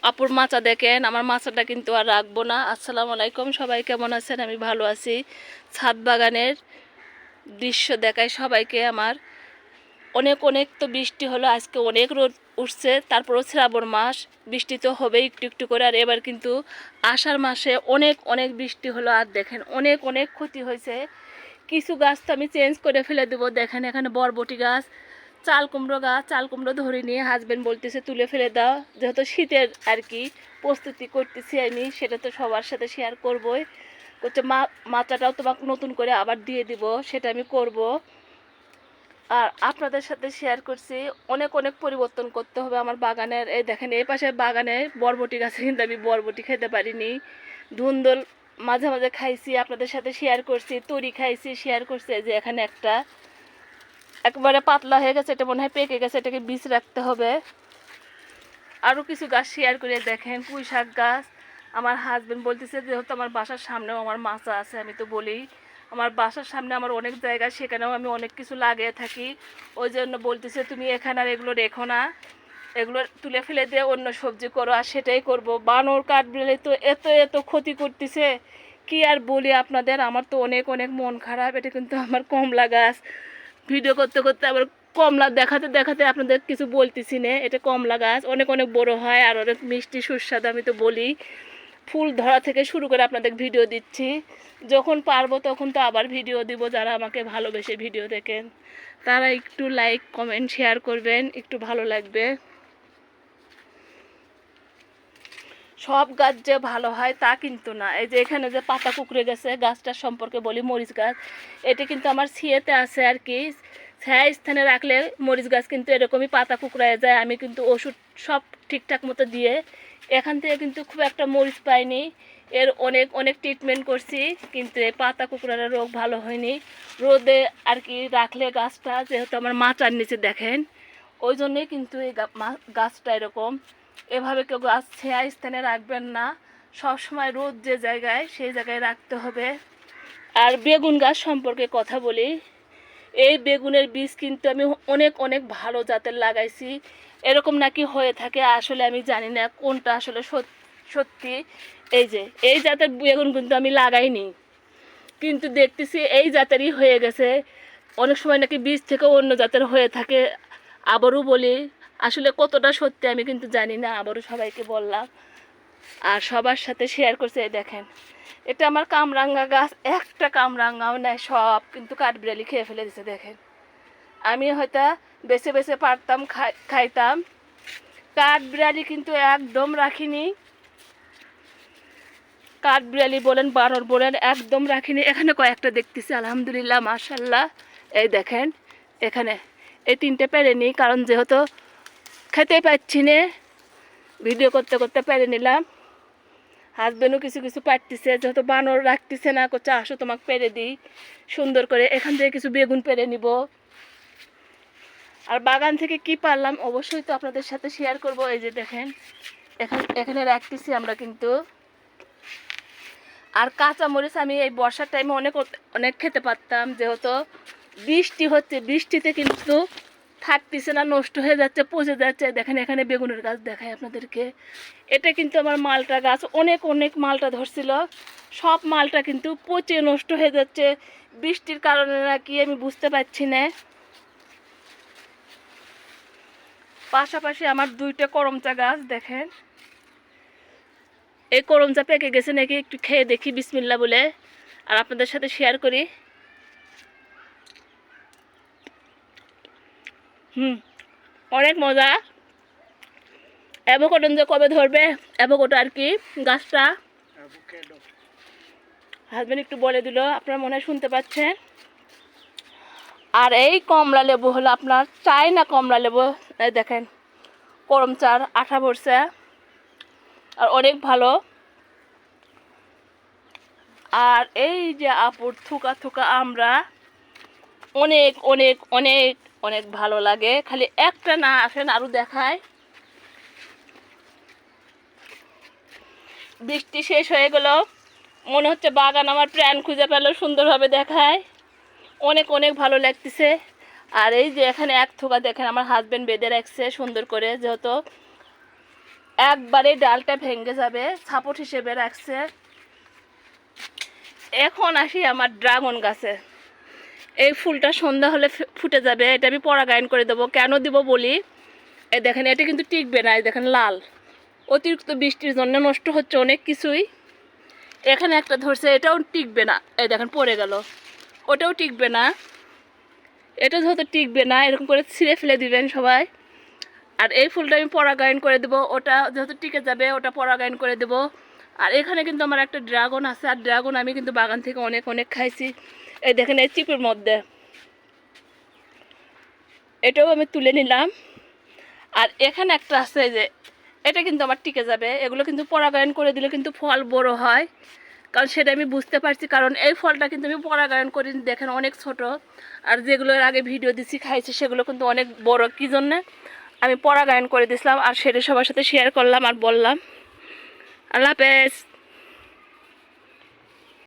আপুর মাচা দেখেন, আমার মাচাটা কিন্তু আর রাখবো না। আসসালামু আলাইকুম, সবাই কেমন আছেন? আমি ভালো আছি। ছাদ বাগানের দৃশ্য দেখায় সবাইকে আমার। অনেক অনেক তো বৃষ্টি হলো, আজকে অনেক রোদ উঠছে, তারপরও শ্রাবণ মাস, বৃষ্টি তো হবেই একটু একটু করে। আর এবার কিন্তু আষাঢ় মাসে অনেক অনেক বৃষ্টি হলো। আর দেখেন অনেক অনেক ক্ষতি হয়েছে। কিছু গাছ তো আমি চেঞ্জ করে ফেলে দেবো। দেখেন এখানে বরবটি গাছ, চাল কুমড়ো গাছ, চাল কুমড়ো ধরে নিয়ে হাজব্যান্ড বলতেছে তুলে ফেলে দাও, যেহেতু শীতের আর কি প্রস্তুতি করতেছি আমি, সেটা তো সবার সাথে শেয়ার করবোই। হচ্ছে মাচাটাও তোমাকে নতুন করে আবার দিয়ে দিব, সেটা আমি করব। আর আপনাদের সাথে শেয়ার করছি। অনেক অনেক পরিবর্তন করতে হবে আমার বাগানের। এই দেখেন এই পাশে বাগানে বরবটি গাছে কিন্তু আমি বরবটি খেতে পারিনি। ধুন্দল মাঝে মাঝে খাইছি, আপনাদের সাথে শেয়ার করছি। তরি খাইছি, শেয়ার করছি। যে এখানে একটা একবারে পাতলা হয়ে গেছে, এটা মনে হয় পেকে গেছে, এটাকে বীজ রাখতে হবে। আরও কিছু গাছ শেয়ার করে দেখেন। পুঁই শাক গাছ, আমার হাজব্যান্ড বলতেছে যেহেতু আমার বাসার সামনেও আমার মাচা আছে, আমি তো বলি আমার বাসার সামনে আমার অনেক জায়গা, সেখানেও আমি অনেক কিছু লাগিয়ে থাকি। ওই জন্য বলতেছে তুমি এখানে আর এগুলো রেখো না, এগুলো তুলে ফেলে দিয়ে অন্য সবজি করো। আর সেটাই করব। বানর কাঠবিড়ালি তো এত এত ক্ষতি করতেছে, কি আর বলি আপনাদের। আমার তো অনেক অনেক মন খারাপ। এটা কিন্তু আমার কমলা গাছ, ভিডিও করতে করতে আবার কমলা দেখাতে দেখাতে আপনাদের কিছু বলতেছি না। এটা কমলা গাছ, অনেক অনেক বড় হয় আর অনেক মিষ্টি সুস্বাদু, আমি তো বলি। ফুল ধরা থেকে শুরু করে আপনাদের ভিডিও দিচ্ছি, যখন পারবো তখন তো আবার ভিডিও দিব। যারা আমাকে ভালোবেসে ভিডিও দেখেন তারা একটু লাইক কমেন্ট শেয়ার করবেন, একটু ভালো লাগবে। সব গাছ যে ভালো হয় তা কিন্তু না। এই যে এখানে যে পাতা কুকড়ে গেছে, গাছটার সম্পর্কে বলি, মরিচ গাছ। এটা কিন্তু আমার ছিয়েতে আছে আর কি। ছায়া স্থানে রাখলে মরিচ গাছ কিন্তু এরকমই পাতা কুকড়ায় যায়। আমি কিন্তু ওষুধ সব ঠিকঠাক মতো দিয়ে এখান থেকে কিন্তু খুব একটা মরিচ পাইনি। এর অনেক অনেক ট্রিটমেন্ট করছি, কিন্তু এই পাতা কুকড়ার রোগ ভালো হয়নি। রোদে আর কি রাখলে গাছটা, যেহেতু আমার মাচার নিচে দেখেন, ওই জন্যেই কিন্তু এই গাছটা এরকম। এভাবে কেউ গাছ ছায়া স্থানে রাখবেন না, সব সময় রোদ যে জায়গায় সেই জায়গায় রাখতে হবে। আর বেগুন গাছ সম্পর্কে কথা বলি। এই বেগুনের বীজ কিন্তু আমি অনেক অনেক ভালো জাতের লাগাইছি, এরকম নাকি হয়ে থাকে, আসলে আমি জানি না কোনটা আসলে সত্যি। এই যে এই জাতের বেগুন কিন্তু আমি লাগাইনি, কিন্তু দেখতেছি এই জাতেরই হয়ে গেছে। অনেক সময় নাকি বীজ থেকে অন্য জাতের হয়ে থাকে। আবারও বলি, আসলে কতটা সত্যি আমি কিন্তু জানি না, আবারও সবাইকে বললাম আর সবার সাথে শেয়ার করছে। এই দেখেন এটা আমার কামরাঙ্গা গাছ, একটা কামরাঙ্গাও নেয়, সব কিন্তু কাঠবিড়ালি খেয়ে ফেলে দিছে। দেখেন আমি হয়তো বেছে বেছে পারতাম খাইতাম, কাঠবিড়ালি কিন্তু একদম রাখিনি। কাঠবিড়ালি বলেন বানর বলেন, একদম রাখিনি। এখানে কয়েকটা দেখতেছি, আলহামদুলিল্লাহ মাশাল্লাহ। এই দেখেন এখানে এই তিনটে পেরে নিই, কারণ যেহেতু খেতেই পাচ্ছি না, ভিডিও করতে করতে পেরে নিলাম। হাজবেন্ডও কিছু কিছু পারতেছে, যেহেতু বানর রাখতেছে না, করছে আসো তোমাকে পেরে দিই সুন্দর করে। এখান থেকে কিছু বেগুন পেরে নিব। আর বাগান থেকে কি পারলাম অবশ্যই তো আপনাদের সাথে শেয়ার করব। এই যে দেখেন এখানে রাখতেছি আমরা কিন্তু। আর কাঁচা মরিচ আমি এই বর্ষার টাইমে অনেক অনেক খেতে পারতাম, যেহেতু বৃষ্টি হচ্ছে, বৃষ্টিতে কিন্তু থাকতেছে না, নষ্ট হয়ে যাচ্ছে, পচে যাচ্ছে। দেখেন এখানে বেগুনের গাছ দেখায় আপনাদেরকে। এটা কিন্তু আমার মালটা গাছ, অনেক অনেক মালটা ধরছিল, সব মালটা কিন্তু পচে নষ্ট হয়ে যাচ্ছে বৃষ্টির কারণে নাকি, আমি বুঝতে পারছি না। পাশাপাশি আমার দুইটা করমচা গাছ দেখেন, এই করমচা পেকে গেছে নাকি একটু খেয়ে দেখি বিসমিল্লা বলে, আর আপনাদের সাথে শেয়ার করি। অনেক মজা। অ্যাভোকাডো যে কবে ধরবে, অ্যাভোকাডো আর কি গাছটা হাজবেন্ড একটু বলে দিল, আপনারা মনে হয় শুনতে পাচ্ছেন। আর এই কমলা লেবু হলো আপনার চায়না কমলা লেবু। এই দেখেন করমচার আঠা ভরছে, আর অনেক ভালো। আর এই যে আপুর থুকা থুকা আমরা, অনেক অনেক অনেক অনেক ভালো লাগে। খালি একটা না, আসেন আরও দেখায়। বৃষ্টি শেষ হয়ে গেল, মনে হচ্ছে বাগান আমার প্রাণ খুঁজে পেল, সুন্দরভাবে দেখায়, অনেক অনেক ভালো লাগতেছে। আর এই যে এখানে এক থোকা দেখেন আমার হাজব্যান্ড বেঁধে রাখছে সুন্দর করে, যেহেতু একবারে ডালটা ভেঙে যাবে, সাপোর্ট হিসেবে রাখছে। এখন আসি আমার ড্রাগন গাছে। এই ফুলটা সন্ধ্যা হলে ফুটে যাবে, এটা আমি পরাগায়ন করে দেবো। কেন দিব বলি, এই দেখেন এটা কিন্তু টিকবে না, এই দেখেন লাল, অতিরিক্ত বৃষ্টির জন্য নষ্ট হচ্ছে অনেক কিছুই। এখানে একটা ধরছে, এটাও টিকবে না, এই দেখেন পড়ে গেল, ওটাও টিকবে না। এটা যেহেতু টিকবে না, এরকম করে ছিঁড়ে ফেলে দিবেন সবাই। আর এই ফুলটা আমি পরাগায়ন করে দেবো, ওটা যেহেতু টিকে যাবে ওটা পরাগায়ন করে দেবো। আর এখানে কিন্তু আমার একটা ড্রাগন আছে, আর ড্রাগন আমি কিন্তু বাগান থেকে অনেক অনেক খাইছি। এই দেখেন এই চিপের মধ্যে, এটাও আমি তুলে নিলাম। আর এখানে একটা আছে যে, এটা কিন্তু আমার টিকে যাবে। এগুলো কিন্তু পরাগায়ন করে দিলে কিন্তু ফল বড় হয়, কারণ সেটা আমি বুঝতে পারছি। কারণ এই ফলটা কিন্তু আমি পরাগায়ন করি, দেখেন অনেক ছোট। আর যেগুলো এর আগে ভিডিও দিচ্ছি খাইছি সেগুলো কিন্তু অনেক বড়। কী জন্যে আমি পরাগায়ন করে দিয়েছিলাম, আর সেটা সবার সাথে শেয়ার করলাম আর বললাম। আল্লাহ হাফেজ।